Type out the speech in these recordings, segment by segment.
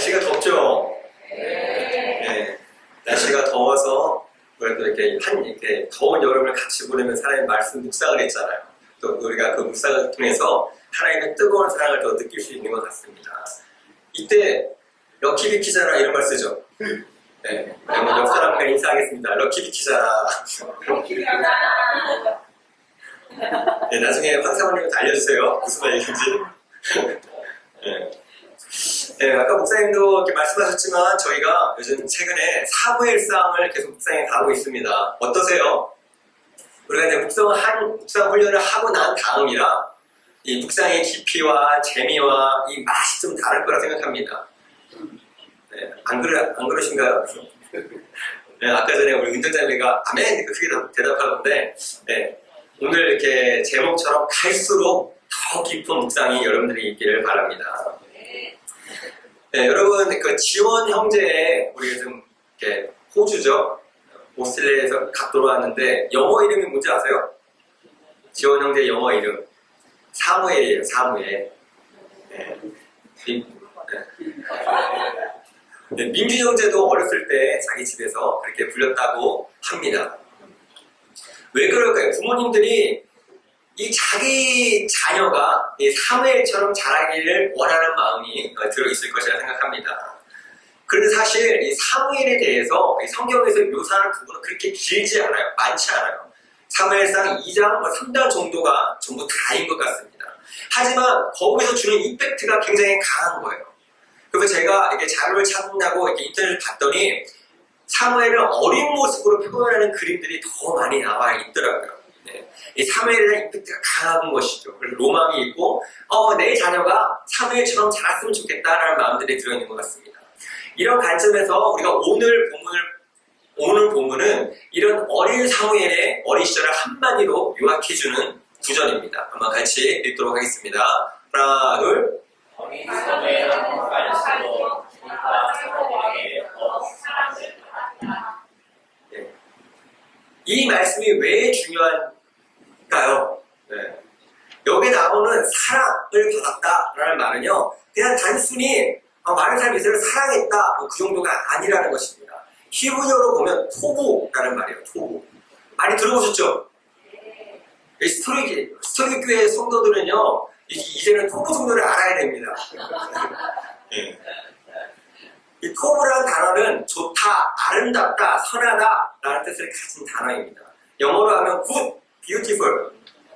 날씨가 덥죠? 네. 날씨가 더워서 그래도 이렇게 더운 여름을 같이 보내면 하나님 말씀 묵상을 했잖아요. 또 우리가 그 묵상을 통해서 하나님의 뜨거운 사랑을 더 느낄 수 있는 것 같습니다. 이때 럭키비키자라 이런 말 쓰죠. 네. 그러면 옆 사람과 인사하겠습니다. 럭키비키자라. 네, 나중에 황사모님한테 알려주세요. 무슨 말인지. 네. 네, 아까 목사님도 이렇게 말씀하셨지만 저희가 요즘 최근에 사무엘상을 계속 묵상해 가고 있습니다. 어떠세요? 우리가 이제 묵상 훈련을 하고 난 다음이라 이 묵상의 깊이와 재미와 이 맛이 좀 다를 거라 생각합니다. 네, 안 그러신가요? 네, 아까 전에 우리 은정자매가 아멘! 크게 대답하던데 네, 오늘 이렇게 제목처럼 갈수록 더 깊은 묵상이 여러분들이 있기를 바랍니다. 네, 여러분 그 지원 형제의 우리가 좀 이렇게 호주죠. 오스트레일리아에서 갓 돌아왔는데 영어 이름이 뭔지 아세요? 지원 형제 영어 이름 사무엘이에요. 사무엘. 네. 네, 민규 형제도 어렸을 때 자기 집에서 그렇게 불렸다고 합니다. 왜 그럴까요? 부모님들이 이 자기 자녀가 이 사무엘처럼 자라기를 원하는 마음이 들어있을 것이라 생각합니다. 그런데 사실 이 사무엘에 대해서 이 성경에서 묘사하는 부분은 그렇게 길지 않아요. 많지 않아요. 사무엘상 2장, 3장 정도가 전부 다인 것 같습니다. 하지만 거기서 주는 임팩트가 굉장히 강한 거예요. 그래서 제가 이렇게 자료를 찾는다고 이렇게 인터넷을 봤더니 사무엘을 어린 모습으로 표현하는 그림들이 더 많이 나와 있더라고요. 네. 이 사무엘에 대한 임팩트가 강한 것이죠. 그래서 로망이 있고 내 자녀가 사무엘처럼 자랐으면 좋겠다라는 마음들이 들어있는 것 같습니다. 이런 관점에서 우리가 오늘 본문은 이런 어린 사무엘의 어린 시절을 한마디로 요약해주는 구절입니다. 한번 같이 읽도록 하겠습니다. 하나, 둘. 어린 사무엘은 갈수록 주님과 여호와에게 더 사랑을 받았다. 네. 이 말씀이 왜 중요한가요? 네. 여기 나오는 사랑을 받았다라는 말은요, 그냥 단순히 많은 사람이 이스라엘을 사랑했다 그 정도가 아니라는 것입니다. 히브리어로 보면 토부라는 말이에요. 토부. 많이 들어보셨죠? 스토릭 교회 성도들은요, 이제는 토부 정도를 알아야 됩니다. 네. 이 토부라는 단어는 좋다, 아름답다, 선하다 라는 뜻을 가진 단어입니다. 영어로 하면 good, beautiful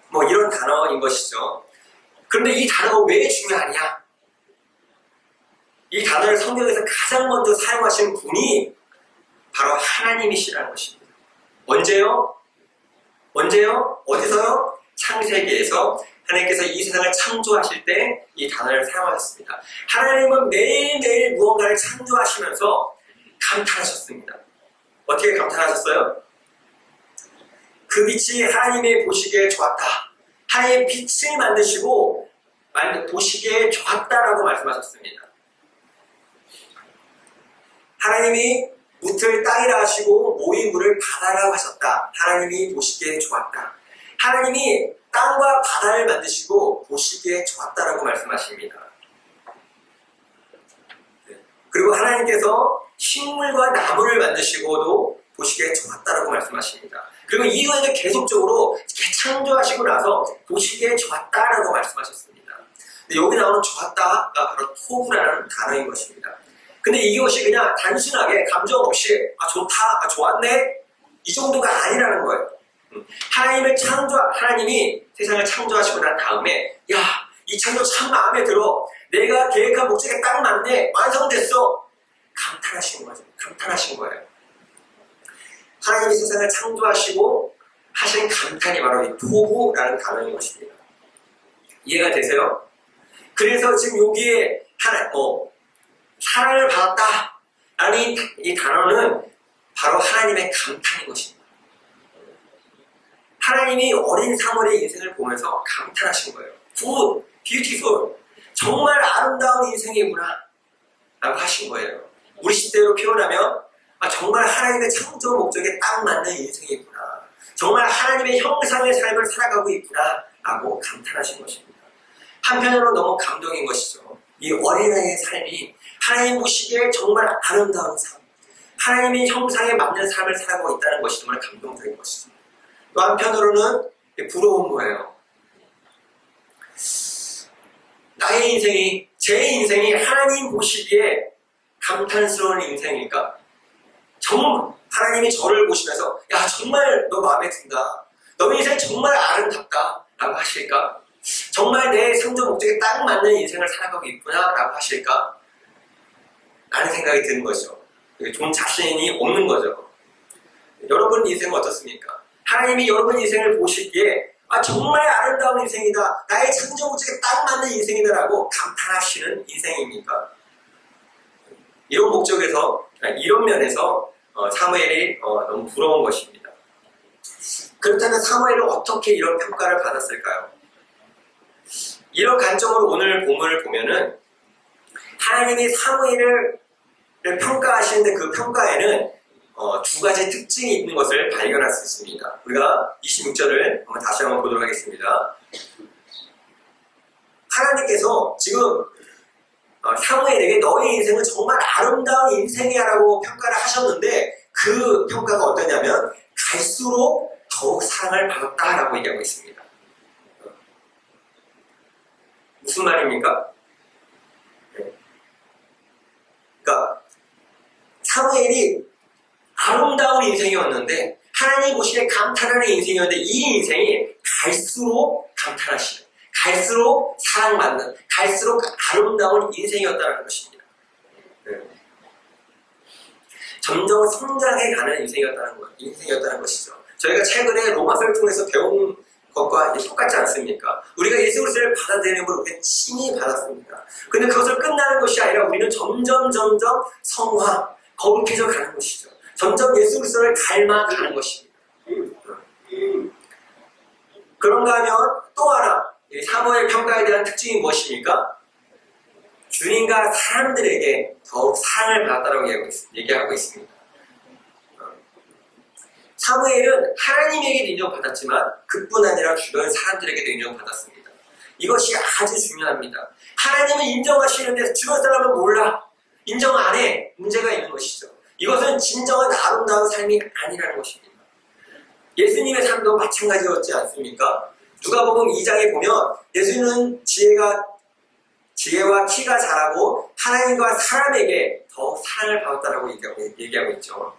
뭐 이런 단어인 것이죠. 그런데 이 단어가 왜 중요하냐? 이 단어를 성경에서 가장 먼저 사용하신 분이 바로 하나님이시라는 것입니다. 언제요? 어디서요? 창세기에서 하나님께서 이 세상을 창조하실 때 이 단어를 사용하셨습니다. 하나님은 매일매일 무언가를 창조하시면서 감탄하셨습니다. 어떻게 감탄하셨어요? 그 빛이 하나님의 보시기에 좋았다. 하나님의 빛을 만드시고 보시기에 좋았다라고 말씀하셨습니다. 하나님이 묻을 땅이라 하시고 모인 물을 바다라고 하셨다. 하나님이 보시기에 좋았다. 하나님이 땅과 바다를 만드시고 보시기에 좋았다라고 말씀하십니다. 그리고 하나님께서 식물과 나무를 만드시고도 보시기에 좋았다라고 말씀하십니다. 그리고 이후에는 계속적으로 창조하시고 나서 보시기에 좋았다라고 말씀하셨습니다. 근데 여기 나오는 좋았다가 바로 토부라는 단어인 것입니다. 근데 이것이 그냥 단순하게 감정 없이 좋다, 좋았네 이 정도가 아니라는 거예요. 하나님이 세상을 창조하시고 난 다음에 이 창조 참 마음에 들어. 내가 계획한 목적에 딱 맞네. 완성됐어. 감탄하신 거예요. 하나님이 세상을 창조하시고 하신 감탄이 바로 이 토부라는 단어인 것입니다. 이해가 되세요? 그래서 지금 여기에 사랑을 받았다라는 이 단어는 바로 하나님의 감탄인 것입니다. 하나님이 어린 사무엘의 인생을 보면서 감탄하신 거예요. Good, beautiful. 정말 아름다운 인생이구나 라고 하신 거예요. 우리 시대로 표현하면 정말 하나님의 창조 목적에 딱 맞는 인생이구나. 정말 하나님의 형상의 삶을 살아가고 있구나 라고 감탄하신 것입니다. 한편으로 너무 감동인 것이죠. 이 어린아이의 삶이 하나님 보시기에 정말 아름다운 삶, 하나님의 형상에 맞는 삶을 살아가고 있다는 것이 정말 감동적인 것이죠. 또 한편으로는 부러운 거예요. 나의 인생이, 제 인생이 하나님 보시기에 감탄스러운 인생일까? 정말 하나님이 저를 보시면서 야 정말 너 마음에 든다, 너 인생 정말 아름답다 라고 하실까? 정말 내 성적 목적에 딱 맞는 인생을 살아가고 있구나 라고 하실까? 라는 생각이 드는 거죠. 좀 자신이 없는 거죠. 여러분 인생은 어떻습니까? 하나님이 여러분 인생을 보시기에 아 정말 아름다운 인생이다, 나의 성적 목적에 딱 맞는 인생이다 라고 감탄하시는 인생입니까? 이런 목적에서, 이런 면에서 사무엘이 너무 부러운 것입니다. 그렇다면 사무엘은 어떻게 이런 평가를 받았을까요? 이런 관점으로 오늘 본문을 보면은 하나님이 사무엘을 평가하시는데 그 평가에는 두 가지 특징이 있는 것을 발견할 수 있습니다. 우리가 26절을 다시 한번 보도록 하겠습니다. 하나님께서 지금 사무엘에게 너의 인생은 정말 아름다운 인생이야 라고 평가를 하셨는데 그 평가가 어떠냐면 갈수록 더욱 사랑을 받았다 라고 얘기하고 있습니다. 무슨 말입니까? 그러니까 사무엘이 아름다운 인생이었는데 하나님 보시기에 감탄하는 인생이었는데 이 인생이 갈수록 감탄하시는, 갈수록 사랑받는, 갈수록 아름다운 인생이었다는 것입니다. 점점 성장해가는 인생이었다는 것이죠. 저희가 최근에 로마서를 통해서 배운 것과 똑같지 않습니까? 우리가 예수 그리스도를 받아들이는 우리가 친히 받았습니다. 근데 그것을 끝나는 것이 아니라 우리는 점점 성화, 거룩해져 가는 것이죠. 점점 예수 그리스도를 닮아가는 것입니다. 그런가 하면 또 하나, 사무엘 평가에 대한 특징이 무엇입니까? 주님과 사람들에게 더욱 사랑을 받았다고 얘기하고 있습니다. 사무엘은 하나님에게도 인정받았지만 그뿐 아니라 주변 사람들에게도 인정받았습니다. 이것이 아주 중요합니다. 하나님은 인정하시는데 주변 사람은 몰라, 인정 안 해. 문제가 있는 것이죠. 이것은 진정한 아름다운 삶이 아니라는 것입니다. 예수님의 삶도 마찬가지였지 않습니까? 누가복음 2장에 보면 예수님은 지혜와 키가 자라고 하나님과 사람에게 더욱 사랑을 받았다라고 얘기하고 있죠.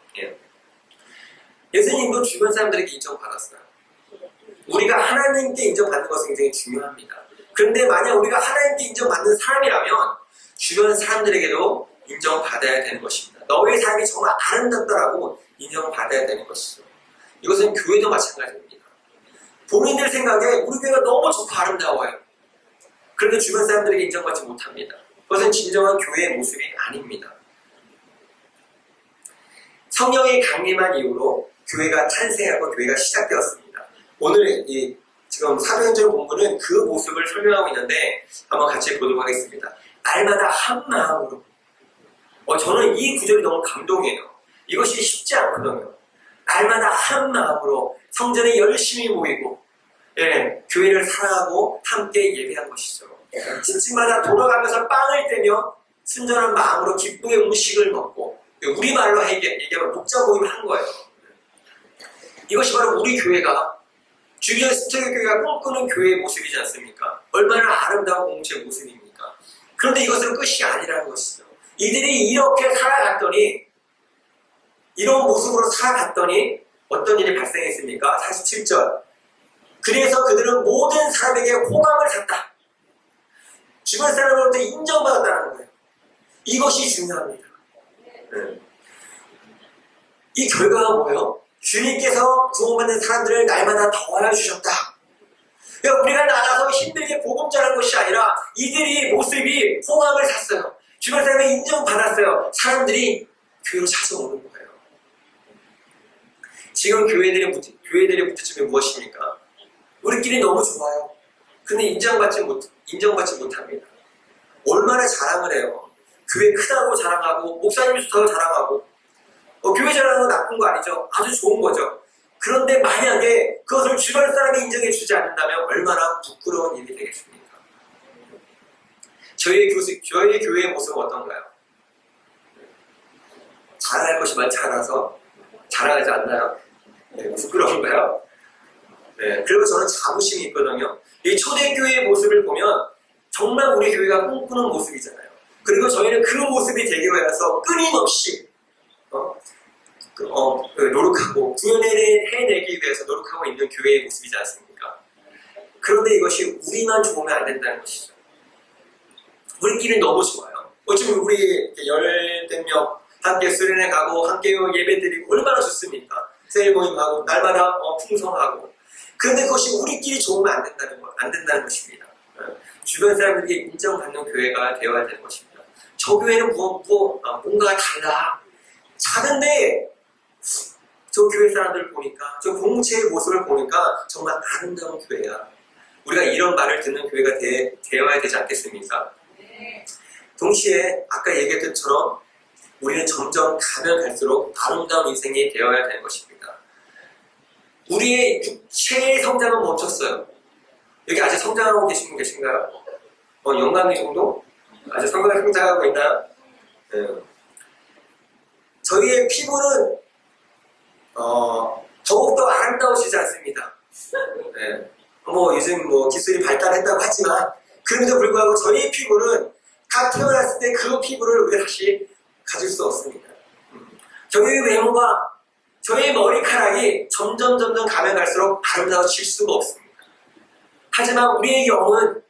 예수님도 주변 사람들에게 인정받았어요. 우리가 하나님께 인정받는 것은 굉장히 중요합니다. 그런데 만약 우리가 하나님께 인정받는 사람이라면 주변 사람들에게도 인정받아야 되는 것입니다. 너의 삶이 정말 아름답다라고 인정받아야 되는 것이죠. 이것은 교회도 마찬가지입니다. 본인들 생각에 우리 교회가 너무 좋고 아름다워요. 그런데 주변 사람들에게 인정받지 못합니다. 그것은 진정한 교회의 모습이 아닙니다. 성령이 강림한 이후로 교회가 탄생하고 교회가 시작되었습니다. 오늘 지금 사도행전 본문은 그 모습을 설명하고 있는데 한번 같이 보도록 하겠습니다. 날마다 한 마음으로. 저는 이 구절이 너무 감동이에요. 이것이 쉽지 않거든요. 날마다 한 마음으로 성전에 열심히 모이고 교회를 사랑하고 함께 예배한 것이죠. 집집마다 돌아가면서 빵을 떼며 순전한 마음으로 기쁘게 음식을 먹고 우리말로 얘기하면 목자 모임을 한 거예요. 이것이 바로 우리 교회가 주기현 스토리교회가 꿈꾸는 교회의 모습이지 않습니까? 얼마나 아름다운 공동체의 모습입니까? 그런데 이것은 끝이 아니라는 것이죠. 이들이 이렇게 살아갔더니, 이런 모습으로 살아갔더니 어떤 일이 발생했습니까? 47절. 그래서 그들은 모든 사람에게 호감을 샀다. 주변 사람으로부터 인정받았다는 거예요. 이것이 중요합니다. 이 결과가 뭐예요? 주님께서 구원받는 사람들을 날마다 더하여 주셨다. 그러니까 우리가 나가서 힘들게 복음 전한 것이 아니라 이들이 모습이 호감을 샀어요. 주변 사람이 인정받았어요. 사람들이 교회로 찾아오는 거예요. 지금 교회들의 문제점이 무엇입니까? 우리끼리 너무 좋아요. 근데 인정받지 못합니다. 얼마나 자랑을 해요. 교회 크다고 자랑하고 목사님 좋다고 자랑하고 교회 자랑하는 건 나쁜 거 아니죠. 아주 좋은 거죠. 그런데 만약에 그것을 주변 사람이 인정해 주지 않는다면 얼마나 부끄러운 일이 되겠습니까? 저희 교회의 모습은 어떤가요? 자랑할 것이 많지 않아서 자랑하지 않나요? 네, 부끄러운가요? 네, 그리고 저는 자부심이 있거든요. 이 초대교회의 모습을 보면 정말 우리 교회가 꿈꾸는 모습이잖아요. 그리고 저희는 그 모습이 되기 위해서 끊임없이 노력하고 구현을 해내기 위해서 노력하고 있는 교회의 모습이지 않습니까? 그런데 이것이 우리만 좋으면 안 된다는 것이죠. 우리끼리 너무 좋아요. 어쩌면 우리 열댓 명 함께 수련회 가고 함께 예배 드리고 얼마나 좋습니까? 세일 모임하고 날마다 풍성하고. 그런데 그것이 우리끼리 좋으면 안 된다는 것입니다. 주변 사람들에게 인정받는 교회가 되어야 되는 것입니다. 저 교회는 뭔가 달라. 작은데 저 교회 사람들 보니까, 저 공동체의 모습을 보니까 정말 아름다운 교회야. 우리가 이런 말을 듣는 교회가 되어야 되지 않겠습니까? 동시에 아까 얘기했던 것처럼 우리는 점점 가면 갈수록 아름다운 인생이 되어야 되는 것입니다. 우리의 육체의 성장은 멈췄어요. 여기 아직 성장하고 계신 분 계신가요? 영감이 정도? 아직 성장하고 있나요? 네. 저희의 피부는 더욱더 아름다워지지 않습니다. 네. 요즘 기술이 발달했다고 하지만 그럼에도 불구하고 저희의 피부는 각 태어났을 때 그 피부를 우리가 다시 가질 수 없습니다. 저희의 외모가, 저희의 머리카락이 점점 가면 갈수록 아름다워질 수가 없습니다. 하지만 우리의 영은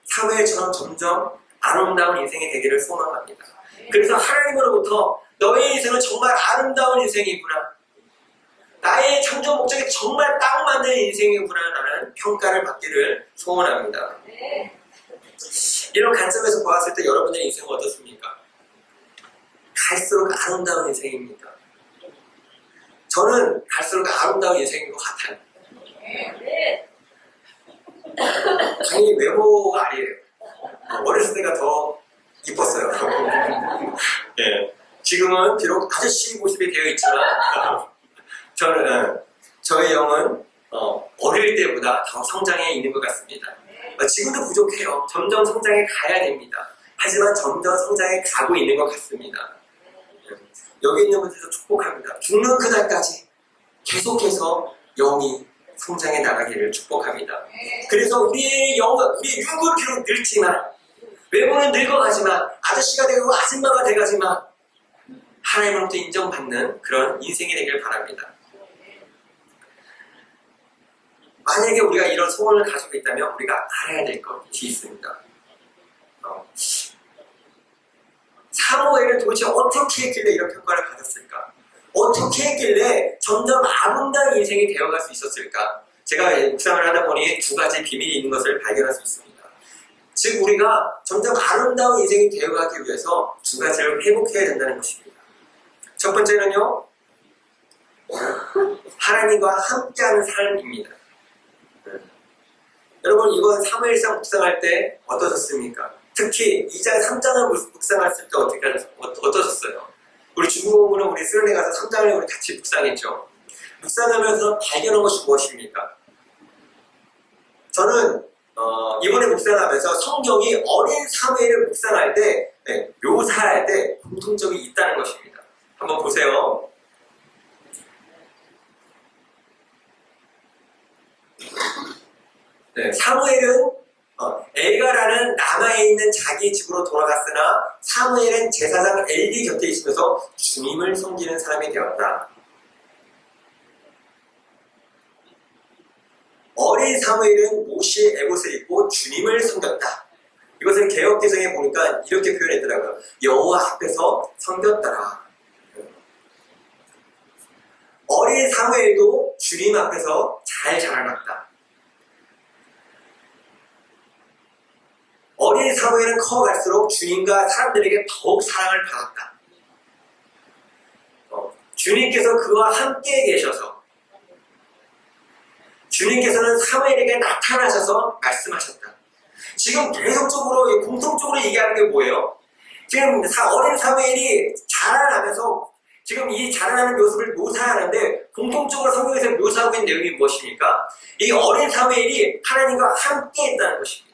사무엘처럼 점점 아름다운 인생이 되기를 소망합니다. 그래서 하나님으로부터 너의 인생은 정말 아름다운 인생이구나, 나의 창조 목적이 정말 딱 맞는 인생이구나 라는 평가를 받기를 소원합니다. 이런 관점에서 보았을 때 여러분의 인생은 어떻습니까? 갈수록 아름다운 인생입니다. 저는 갈수록 아름다운 인생인 것 같아요. 당연히 외모가 아니에요. 어렸을 때가 더 이뻤어요. 네. 지금은 비록 아저씨 모습이 되어 있지만 저의 영은 어릴 때보다 더 성장해 있는 것 같습니다. 지금도 부족해요. 점점 성장해 가야 됩니다. 하지만 점점 성장해 가고 있는 것 같습니다. 여기 있는 분들도 축복합니다. 죽는 그날까지 계속해서 영이 성장해 나가기를 축복합니다. 그래서 우리의 영은, 우리의 육은 비록 늙지만, 외모는 늙어가지만, 아저씨가 되고 아줌마가 돼가지만 하나님으로부터 인정받는 그런 인생이 되길 바랍니다. 만약에 우리가 이런 소원을 가지고 있다면 우리가 알아야 될 것이 있습니다. 사무엘은 도대체 어떻게 했길래 이런 평가를 받았을까? 어떻게 했길래 점점 아름다운 인생이 되어갈 수 있었을까? 제가 묵상을 하다 보니 두 가지 비밀이 있는 것을 발견할 수 있습니다. 즉 우리가 점점 아름다운 인생이 되어가기 위해서 두 가지를 회복해야 된다는 것입니다. 첫 번째는요, 하나님과 함께하는 삶입니다. 여러분, 이번 사무엘상 묵상할 때 어떠셨습니까? 특히 2장, 3장을 묵상했을 때 어떠셨어요? 우리 중국어문은 우리 수련회 가서 3장을 우리 같이 묵상했죠. 묵상하면서 발견한 것이 무엇입니까? 저는 이번에 묵상하면서 성경이 어린 사무엘을 묵상할 때, 묘사할 때 공통점이 있다는 것입니다. 한번 보세요. 사무엘은 엘가라는 남아에 있는 자기 집으로 돌아갔으나 사무엘은 제사장 엘리 곁에 있으면서 주님을 섬기는 사람이 되었다. 어린 사무엘은 모시의 에봇을 입고 주님을 섬겼다. 이것을 개역개정에 보니까 이렇게 표현했더라고요. 여호와 앞에서 섬겼더라. 어린 사무엘도 주님 앞에서 잘 자라났다. 어린 사무엘은 커갈수록 주님과 사람들에게 더욱 사랑을 받았다. 주님께서 그와 함께 계셔서 주님께서는 사무엘에게 나타나셔서 말씀하셨다. 지금 계속적으로 공통적으로 얘기하는 게 뭐예요? 지금 어린 사무엘이 자라나면서 지금 이 자라나는 모습을 묘사하는데 공통적으로 성경에서 묘사하고 있는 내용이 무엇입니까? 이 어린 사무엘이 하나님과 함께 했다는 것입니다.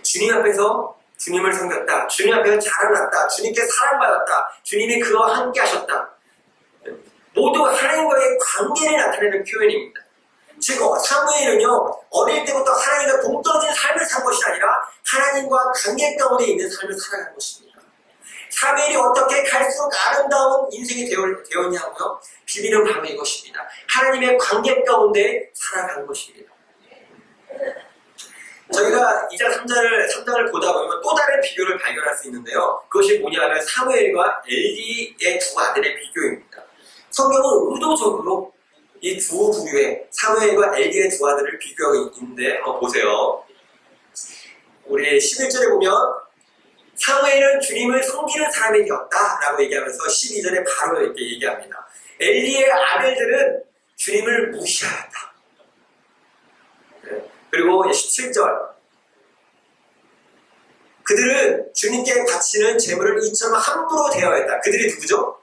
주님 앞에서 주님을 섬겼다. 주님 앞에서 자라났다. 주님께 사랑받았다. 주님이 그와 함께 하셨다. 모두 하나님과의 관계를 나타내는 표현입니다. 즉 사무엘은요 어릴 때부터 하나님과 동떨어진 삶을 산 것이 아니라 하나님과 관계 가운데 있는 삶을 살아간 것입니다. 사무엘이 어떻게 갈수록 아름다운 인생이 되었냐고요? 비밀은 바로 이것입니다. 하나님의 관계 가운데 살아간 것입니다. 저희가 2장 3장을 보다 보면 또 다른 비교를 발견할 수 있는데요. 그것이 뭐냐면 사무엘과 엘리의 두 아들의 비교입니다. 성경은 의도적으로 이 두 부류의 사무엘과 엘리의 두 아들을 비교하고 있는데 한번 보세요. 우리 11절에 보면 사무엘은 주님을 섬기는 사람이 되었다라고 얘기하면서 12절에 바로 이렇게 얘기합니다. 엘리의 아들들은 주님을 무시하였다. 그리고 17절 그들은 주님께 바치는 제물을 이처럼 함부로 대하였다. 그들이 누구죠?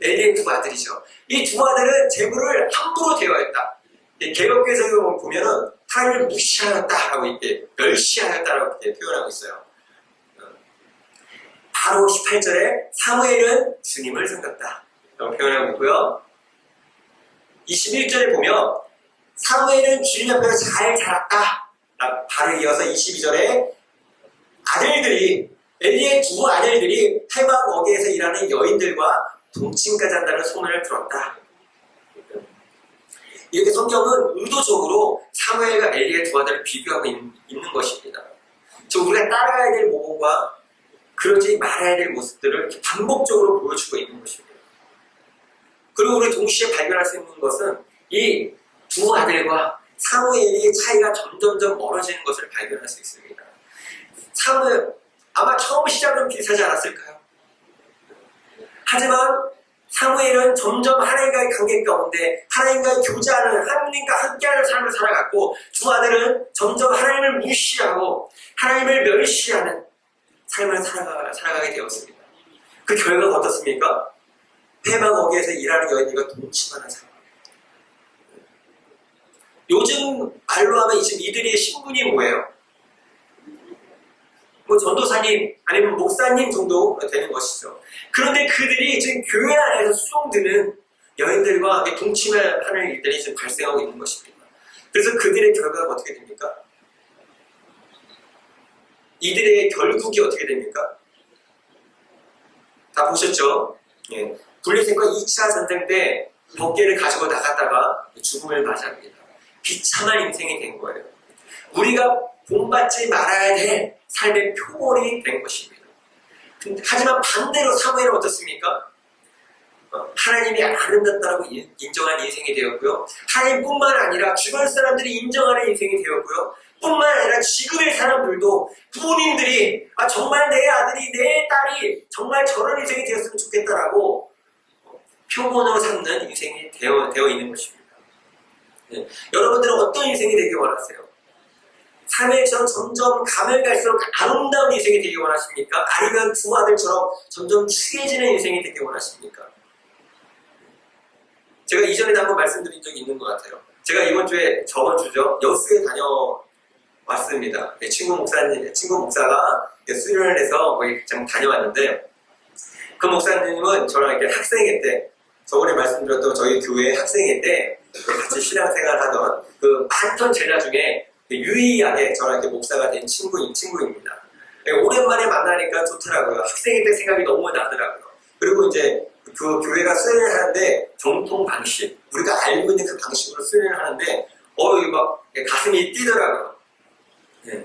엘리의 두 아들이죠. 이 두 아들은 제물을 함부로 대하였다. 개역교에서 보면은 하나님을 무시하였다라고 이렇게 멸시하였다라고 이렇게 표현하고 있어요. 바로 18절에 사무엘은 주님을 섬겼다 라고 표현하고 있고요. 21절에 보면 사무엘은 주님 앞에서 잘 자랐다. 바로 이어서 22절에 아들들이 엘리의 두 아들들이 해막 어귀에서 일하는 여인들과 동침까지 한다는 소문을 들었다. 이렇게 성경은 의도적으로 사무엘과 엘리의 두 아들을 비교하고 있는 것입니다. 우리가 따라가야 될 모범과 그러지 말아야 될 모습들을 반복적으로 보여주고 있는 것입니다. 그리고 우리 동시에 발견할 수 있는 것은 이 두 아들과 사무엘의 차이가 점점점 멀어지는 것을 발견할 수 있습니다. 사무엘, 아마 처음 시작은 비슷하지 않았을까요? 하지만 사무엘은 점점 하나님과의 관계 가운데 하나님과의 교제하는, 하나님과 함께하는 삶을 살아갔고 두 아들은 점점 하나님을 무시하고 하나님을 멸시하는 삶을 살아가게 되었습니다. 그 결과가 어떻습니까? 해막 어귀에서 일하는 여인들과 동침하는 삶. 요즘 말로 하면 지금 이들의 신분이 뭐예요? 뭐 전도사님 아니면 목사님 정도 되는 것이죠. 그런데 그들이 지금 교회 안에서 수종드는 여인들과 동침하는 일들이 지금 발생하고 있는 것입니다. 그래서 그들의 결과가 어떻게 됩니까? 이들의 결국이 어떻게 됩니까? 다 보셨죠? 예. 블레셋과 2차 전쟁 때 덮개를 가지고 나갔다가 죽음을 맞이합니다. 비참한 인생이 된 거예요. 우리가 본받지 말아야 될 삶의 표본이 된 것입니다. 하지만 반대로 사무엘은 어떻습니까? 하나님이 아름답다고 인정한 인생이 되었고요. 하나님뿐만 아니라 주변 사람들이 인정하는 인생이 되었고요. 뿐만 아니라 지금의 사람들도 부모님들이 정말 내 아들이 내 딸이 정말 저런 인생이 되었으면 좋겠다라고 표본으로 삼는 인생이 되어 있는 것입니다. 네. 여러분들은 어떤 인생이 되길 원하세요? 삶에서 점점 가면 갈수록 아름다운 인생이 되길 원하십니까? 아니면 두 아들처럼 점점 추해지는 인생이 되길 원하십니까? 제가 이전에도 한번 말씀드린 적이 있는 것 같아요. 제가 저번 주죠. 여수에 다녀왔습니다. 친구 목사가 수련을 해서 거기 다녀왔는데 그 목사님은 저랑 이렇게 학생회 때 저번에 말씀드렸던 저희 교회 학생회 때 같이 신앙생활 하던 그 많던 제자 중에 유일하게 저랑 이렇게 목사가 된 친구입니다. 오랜만에 만나니까 좋더라고요. 학생회 때 생각이 너무 나더라고요. 그리고 이제 그 교회가 수련을 하는데 정통 방식, 우리가 알고 있는 그 방식으로 수련을 하는데 막 가슴이 뛰더라고요. 네.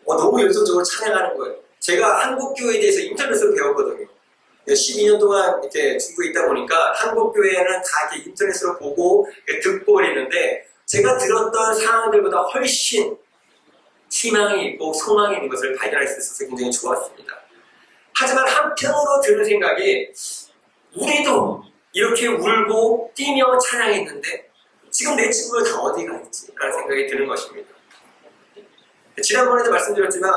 너무 열정적으로 찬양하는 거예요. 제가 한국 교회에 대해서 인터넷으로 배웠거든요. 12년 동안 이렇게 중국에 있다 보니까 한국 교회는 다 이렇게 인터넷으로 보고 듣고 그랬는데 제가 들었던 상황들보다 훨씬 희망이 있고 소망이 있는 것을 발견할 수 있어서 굉장히 좋았습니다. 하지만 한편으로 드는 생각이 우리도 이렇게 울고 뛰며 찬양했는데 지금 내 친구들 다 어디가 있지? 라는 생각이 드는 것입니다. 지난번에도 말씀드렸지만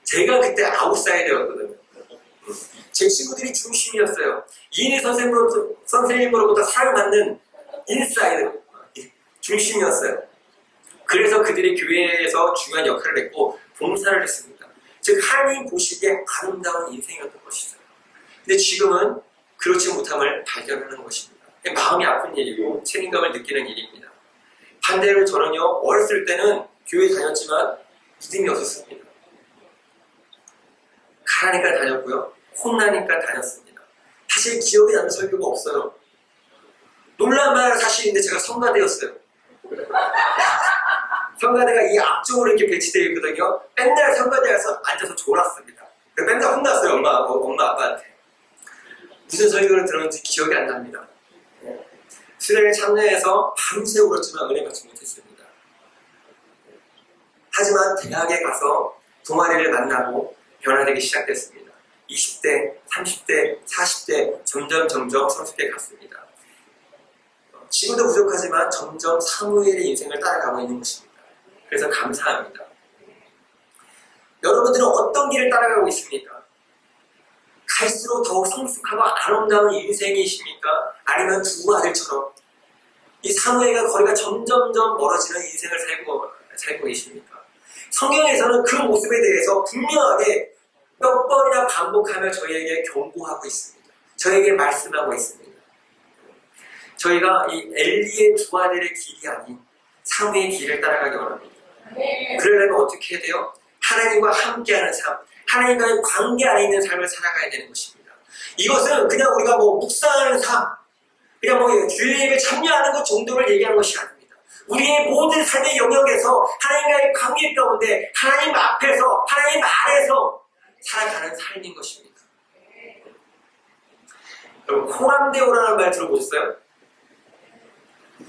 제가 그때 아웃사이더였거든요. 제 친구들이 중심이었어요. 이인희 선생님으로부터 사랑받는 인사이드 중심이었어요. 그래서 그들이 교회에서 중요한 역할을 했고 봉사를 했습니다. 즉 하나님 보시기에 아름다운 인생이었던 것이죠. 근데 지금은 그렇지 못함을 발견하는 것입니다. 마음이 아픈 일이고 책임감을 느끼는 일입니다. 반대로 저는요, 어렸을 때는 교회 다녔지만 믿음이 없었습니다. 가라니까 다녔고요, 혼나니까 다녔습니다. 사실 기억에 남는 설교가 없어요. 놀라운 말은 사실인데 제가 성가대였어요. 성가대가 이 앞쪽으로 이렇게 배치되어 있거든요. 맨날 성가대에서 앉아서 졸았습니다. 맨날 혼났어요, 엄마 아빠한테. 무슨 설교를 들었는지 기억이 안 납니다. 수련회 참여해서 밤새 울었지만 은혜 받지 못했습니다. 하지만 대학에 가서 동아리를 만나고 변화되기 시작됐습니다. 20대, 30대, 40대 점점 30대 갔습니다. 지금도 부족하지만 점점 사무엘의 인생을 따라가고 있는 것입니다. 그래서 감사합니다. 여러분들은 어떤 길을 따라가고 있습니까? 갈수록 더욱 성숙하고 아름다운 인생이십니까? 아니면 두 아들처럼 이 사무엘과 거리가 점점점 멀어지는 인생을 살고 계십니까? 성경에서는 그 모습에 대해서 분명하게 몇 번이나 반복하며 저희에게 경고하고 있습니다. 저에게 말씀하고 있습니다. 저희가 이 엘리의 두 아들의 길이 아닌 사무의 길을 따라가기 원합니다. 그러려면 어떻게 해야 돼요? 하나님과 함께하는 삶, 하나님과의 관계 안에 있는 삶을 살아가야 되는 것입니다. 이것은 그냥 우리가 묵상하는 삶, 그냥 주일 예배 참여하는 것 정도를 얘기하는 것이 아닙니다. 우리의 모든 삶의 영역에서 하나님과의 관계 가운데 하나님 앞에서, 하나님 아래서 살아가는 삶인 것입니다. 여러분, 코람데오라는 말 들어보셨어요?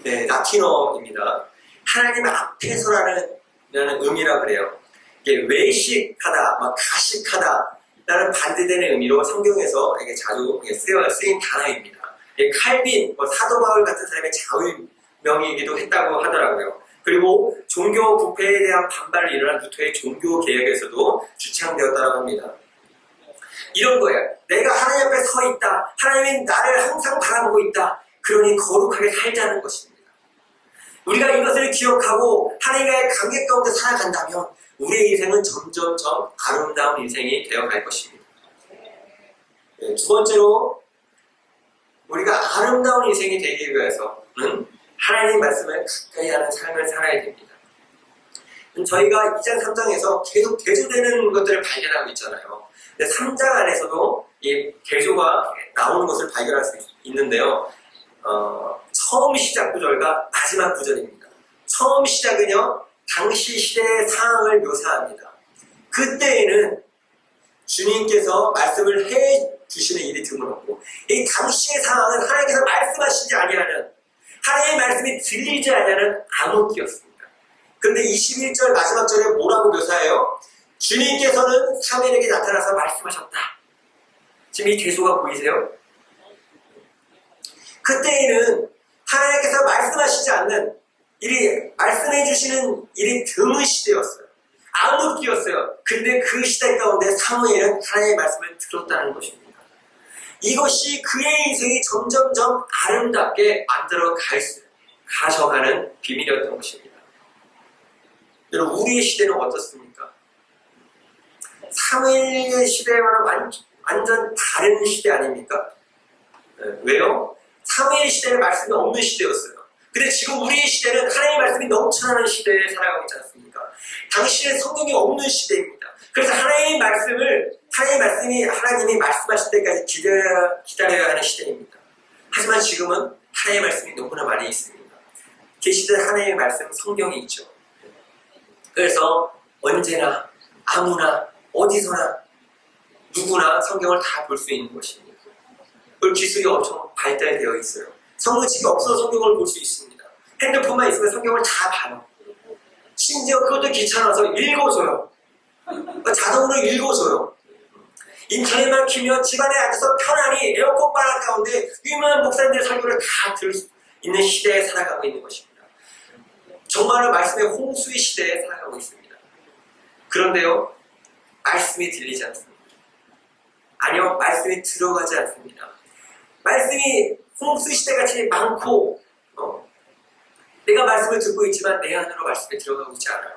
네, 라틴어입니다. 하나님 앞에서라는 의미라 그래요. 이게 외식하다, 가식하다 라는 반대되는 의미로 성경에서 이게 자주 쓰인 단어입니다. 칼빈, 사도 바울 같은 사람의 좌우명이기도 했다고 하더라고요. 그리고 종교 부패에 대한 반발을 일어난 루터의 종교 개혁에서도 주창되었다고 합니다. 이런 거예요. 내가 하나님 앞에 서 있다. 하나님이 나를 항상 바라보고 있다. 그러니 거룩하게 살자는 것입니다. 우리가 이것을 기억하고 하나님과의 관계 가운데 살아간다면 우리의 인생은 점점점 아름다운 인생이 되어갈 것입니다. 네, 두 번째로 우리가 아름다운 인생이 되기 위해서는 하나님 말씀을 가까이 하는 삶을 살아야 됩니다. 저희가 2장, 3장에서 계속 대조되는 것들을 발견하고 있잖아요. 근데 3장 안에서도 이 대조가 나오는 것을 발견할 수 있는데요. 처음 시작 구절과 마지막 구절입니다. 처음 시작은요, 당시 시대의 상황을 묘사합니다. 그때에는 주님께서 말씀을 해주시는 일이 드물었고, 이 당시의 상황은 하나님께서 말씀하시지 아니하는, 하나님의 말씀이 들리지 아니하는 암흑기였습니다. 그런데 21절 마지막 절에 뭐라고 묘사해요? 주님께서는 사무엘에게 나타나서 말씀하셨다. 지금 이 대소가 보이세요? 그때에는 하나님께서 말씀하시지 않는 일이, 말씀해 주시는 일이 드문 시대였어요. 암흑기였어요. 근데 그 시대 가운데 사무엘은 하나님의 말씀을 들었다는 것입니다. 이것이 그의 인생이 점점점 아름답게 가져가는 비밀이었던 것입니다. 여러분, 우리의 시대는 어떻습니까? 사무엘의 시대와는 완전 다른 시대 아닙니까? 왜요? 사무엘 시대는 말씀이 없는 시대였어요. 근데 지금 우리의 시대는 하나님의 말씀이 넘쳐나는 시대에 살아가고 있지 않습니까? 당시에 성경이 없는 시대입니다. 그래서 하나님의 말씀이 하나님이 말씀하실 때까지 기다려야 하는 시대입니다. 하지만 지금은 하나님의 말씀이 너무나 많이 있습니다. 계시된 하나님의 말씀 성경이 있죠. 그래서 언제나 아무나 어디서나 누구나 성경을 다 볼 수 있는 것입니다. 그 기술이 엄청 발달되어 있어요. 성경책이 없어서 성경을 볼 수 있습니다. 핸드폰만 있으면 성경을 다 봐요. 심지어 그것도 귀찮아서 읽어줘요. 자동으로 읽어줘요. 인터넷만 키면 집안에 앉아서 편안히 에어컨 바람 가운데 유명한 목사님들의 설교를 다 들을 수 있는 시대에 살아가고 있는 것입니다. 정말로 말씀의 홍수의 시대에 살아가고 있습니다. 그런데요, 말씀이 들리지 않습니다. 아니요, 말씀이 들어가지 않습니다. 말씀이 홍수 시대같이 많고 내가 말씀을 듣고 있지만 내 안으로 말씀이 들어가고 있지 않아요.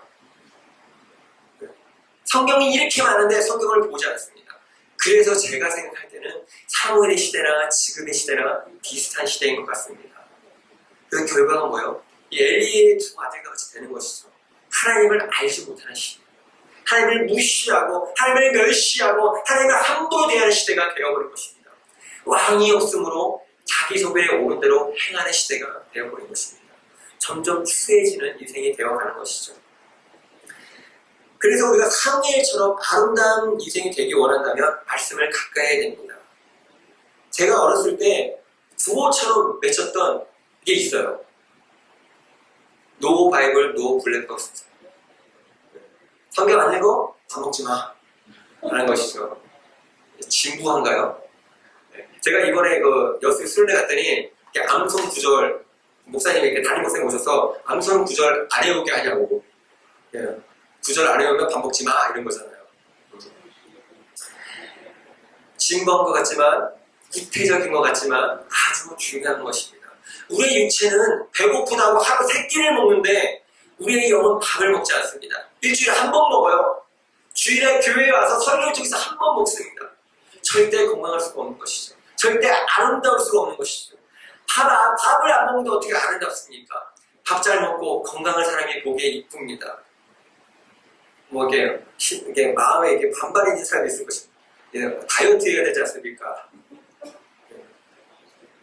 성경이 이렇게 많은데 성경을 보지 않습니다. 그래서 제가 생각할 때는 사무엘의 시대나 지금의 시대나 비슷한 시대인 것 같습니다. 그 결과가 뭐예요? 이 엘리의 두 아들과 같이 되는 것이죠. 하나님을 알지 못하는 시대. 하나님을 무시하고 하나님을 멸시하고 하나님을 함부로 대하는 시대가 되어버린 것입니다. 왕이 없으므로 자기 소변에 오른 대로 행하는 시대가 되어버린 것입니다. 점점 추해지는 인생이 되어가는 것이죠. 그래서 우리가 사무엘처럼 아름다운 인생이 되기 원한다면 말씀을 가까이 해야 됩니다. 제가 어렸을 때 구호처럼 외쳤던 게 있어요. 노 바이블, 노 블랙박스. 성경 안 읽어? 밥 먹지 마. 라는 것이죠. 진부한가요? 제가 이번에 그 여수 수련회 갔더니 암송 구절, 목사님이 이렇게 담임 목사님 오셔서 암송 구절 안 외우게 하냐고. 구절 안 외우면 밥 먹지 마. 이런 거잖아요. 진부한 것 같지만, 구태적인 것 같지만 아주 중요한 것입니다. 우리의 육체는 배고프다고 하루 3끼를 먹는데 우리의 영은 밥을 먹지 않습니다. 일주일에 한 번 먹어요. 주일에 교회에 와서 설교 쪽에서 한 번 먹습니다. 절대 건강할 수가 없는 것이죠. 절대 아름다울 수가 없는 것이죠. 밥을 안 먹는데 어떻게 아름답습니까? 밥 잘 먹고 건강한 사람이 보기에 이쁩니다. 뭐 이게 마음에 이게 반발이 있는 사람이 있을 것입니다. 다이어트 해야 되지 않습니까?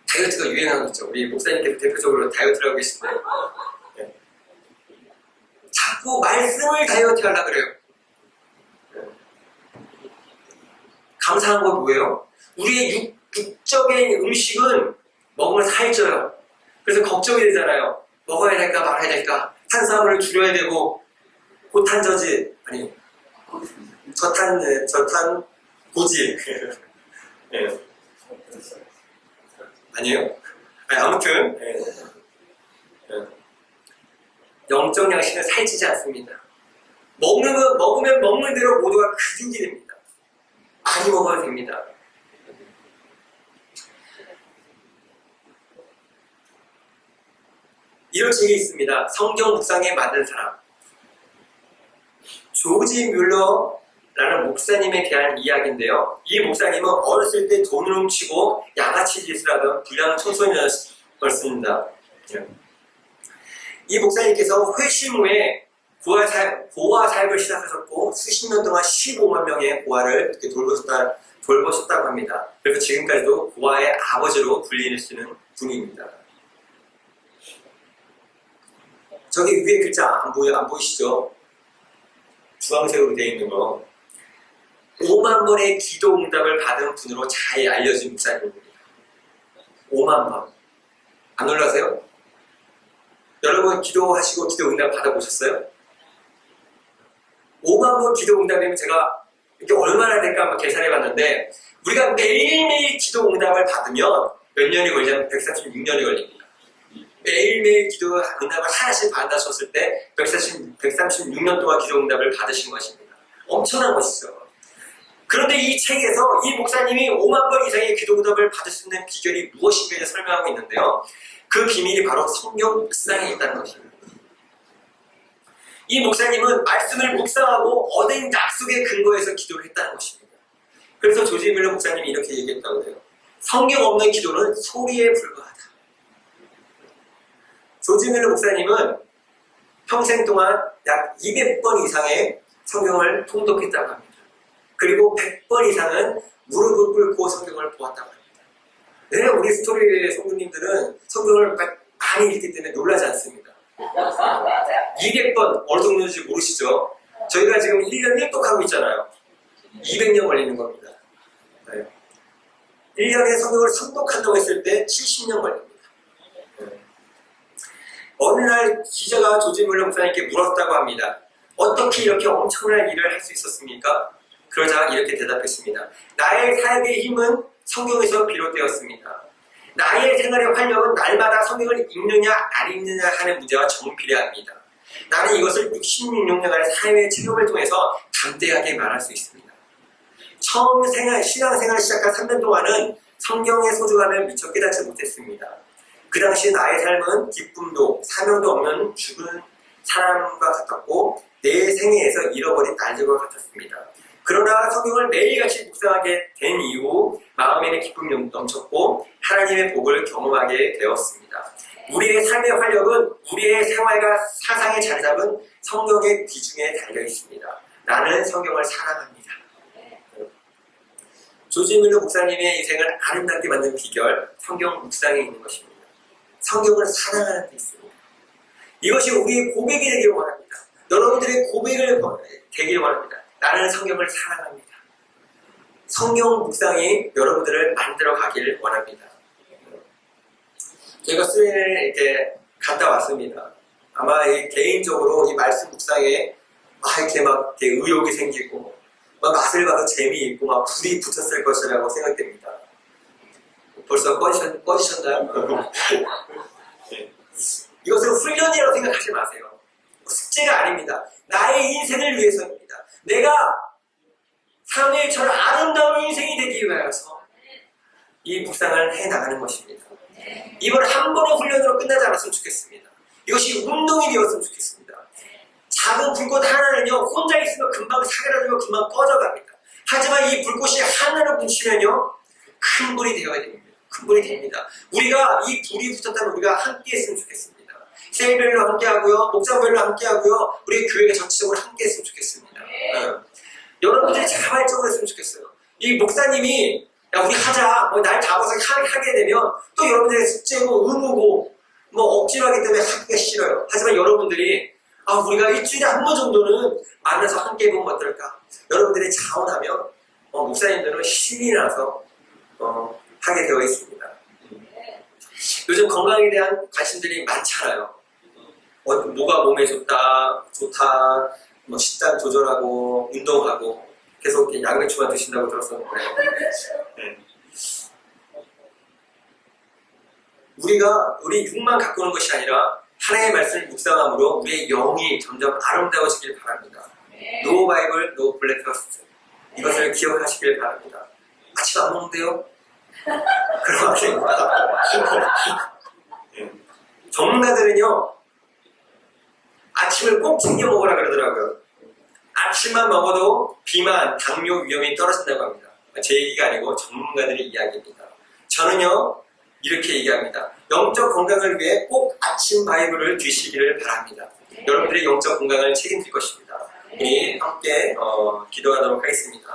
다이어트가 유행하고 있죠. 우리 목사님께서 대표적으로 다이어트를 하고 계신데 자꾸 말씀을 다이어트 하려고 그래요. 감사한 건 뭐예요? 우리의 육적인 음식은 먹으면 살쪄요. 그래서 걱정이 되잖아요. 먹어야 될까 말아야 될까. 탄수화물을 줄여야 되고 고탄저질 아니 저탄 고질 네. 아니에요? 아무튼 영적 양식은 살찌지 않습니다. 먹으면 먹는 대로 모두가 근육이 됩니다. 많이 먹어야 됩니다. 이런 책이 있습니다. 성경 묵상에 만든 사람. 조지 뮬러라는 목사님에 대한 이야기인데요. 이 목사님은 어렸을 때 돈을 훔치고 양아치 짓을 하던 불량 청소년이었습니다. 이 목사님께서 회심 후에 고아 사역을 시작하셨고 수십 년 동안 15만 명의 고아를 이렇게 돌보셨다고 합니다. 그래서 지금까지도 고아의 아버지로 불리시는 분입니다. 저기 위에 글자 안 보이시죠? 주황색으로 되어 있는 거. 5만 번의 기도 응답을 받은 분으로 잘 알려진 목사님입니다. 5만 번. 안 놀라세요? 여러분 기도하시고 기도 응답 받아보셨어요? 5만 번 기도 응답이면 제가 이게 얼마나 될까 한번 계산해봤는데 우리가 매일매일 기도 응답을 받으면 몇 년이 걸리냐면 136년이 걸립니다. 매일매일 기도 응답을 하나씩 받으셨을 때 136년 동안 기도 응답을 받으신 것입니다. 엄청난 것이죠. 그런데 이 책에서 이 목사님이 5만 번 이상의 기도 응답을 받을 수 있는 비결이 무엇인가를 설명하고 있는데요. 그 비밀이 바로 성경 묵상에 있다는 것입니다. 이 목사님은 말씀을 묵상하고 얻은 약속의 근거에서 기도를 했다는 것입니다. 그래서 조지 밀러 목사님이 이렇게 얘기했다고 해요. 성경 없는 기도는 소리에 불과하다. 조지 밀러 목사님은 평생 동안 약 200번 이상의 성경을 통독했다고 합니다. 그리고 100번 이상은 무릎을 꿇고 성경을 보았다고 합니다. 네, 우리 스토리의 성도님들은 성경을 많이 읽기 때문에 놀라지 않습니다. 200번 어느 정도인지 모르시죠? 저희가 지금 1년 1독하고 있잖아요. 200년 걸리는 겁니다. 네. 1년에 성경을 선독한다고 했을 때 70년 걸립니다. 네. 어느 날 기자가 조지 뮬러 목사님께 물었다고 합니다. 어떻게 이렇게 엄청난 일을 할 수 있었습니까? 그러자 이렇게 대답했습니다. 나의 삶의 힘은 성경에서 비롯되었습니다. 나의 생활의 활력은 날마다 성경을 읽느냐 안 읽느냐 하는 문제와 정비례합니다. 나는 이것을 66년간의 삶의 체험을 통해서 담대하게 말할 수 있습니다. 처음 신앙생활을 시작한 3년 동안은 성경의 소중함을 미처 깨닫지 못했습니다. 그 당시 나의 삶은 기쁨도 사명도 없는 죽은 사람과 같았고 내 생애에서 잃어버린 날들과 같았습니다. 그러나 성경을 매일같이 묵상하게 된 이후 마음에는 기쁨이 넘쳤고 하나님의 복을 경험하게 되었습니다. 우리의 삶의 활력은 우리의 생활과 사상에 자리 잡은 성경의 귀중에 달려 있습니다. 나는 성경을 사랑합니다. 조지 밀러 목사님의 인생을 아름답게 만든 비결, 성경 묵상에 있는 것입니다. 성경을 사랑하는 데 있습니다. 이것이 우리의 고백이 되길 원합니다. 여러분들의 고백을 되길 원합니다. 나는 성경을 사랑합니다. 성경 묵상이 여러분들을 만들어 가길 원합니다. 제가 스웨덴을 이렇게 갔다 왔습니다. 아마 개인적으로 이 말씀 묵상에 이렇게 의욕이 생기고 막 맛을 봐서 재미있고 막 불이 붙었을 것이라고 생각됩니다. 벌써 꺼지셨나요? 이것을 훈련이라고 생각하지 마세요. 숙제가 아닙니다. 나의 인생을 위해서입니다. 내가 사무엘처럼 아름다운 인생이 되기 위해서 이 묵상을 해나가는 것입니다. 이번 한 번의 훈련으로 끝나지 않았으면 좋겠습니다. 이것이 운동이 되었으면 좋겠습니다. 작은 불꽃 하나는요, 혼자 있으면 금방 사그라들고 금방 꺼져갑니다. 하지만 이 불꽃이 하나로 붙이면요, 큰 불이 되어야 됩니다. 큰 불이 됩니다. 우리가 이 불이 붙었다면 우리가 함께 했으면 좋겠습니다. 세일별로 함께 하고요, 목장별로 함께 하고요, 우리 교회가 전체적으로 함께 했으면 좋겠습니다. 여러분들이 자발적으로 했으면 좋겠어요. 이 목사님이 야 우리 하자 날 잡아서 하게 되면 또 여러분들의 숙제고 의무고 억지로 하기 때문에 하기가 싫어요. 하지만 여러분들이 우리가 일주일에 한 번 정도는 만나서 함께 해보면 어떨까? 여러분들이 자원하면 목사님들은 신이 나서 하게 되어 있습니다. 요즘 건강에 대한 관심들이 많잖아요. 뭐가 몸에 좋다, 식단 조절하고 운동하고 계속 양배추만 드신다고 들었었는데 우리 육만 가꾸는 것이 아니라 하나님의 말씀을 묵상함으로 우리의 영이 점점 아름다워지길 바랍니다. No Bible, no breakfast. 이것을 기억하시길 바랍니다. 아침 안 먹는데요? 그런 말입니다. 전문가들은요, 아침을 꼭 챙겨 먹으라 그러더라고요. 아침만 먹어도 비만, 당뇨 위험이 떨어진다고 합니다. 제 얘기가 아니고 전문가들의 이야기입니다. 저는요, 이렇게 얘기합니다. 영적 건강을 위해 꼭 아침 바이블을 드시기를 바랍니다. 여러분들의 영적 건강을 책임질 것입니다. 우리 함께 기도하도록 하겠습니다.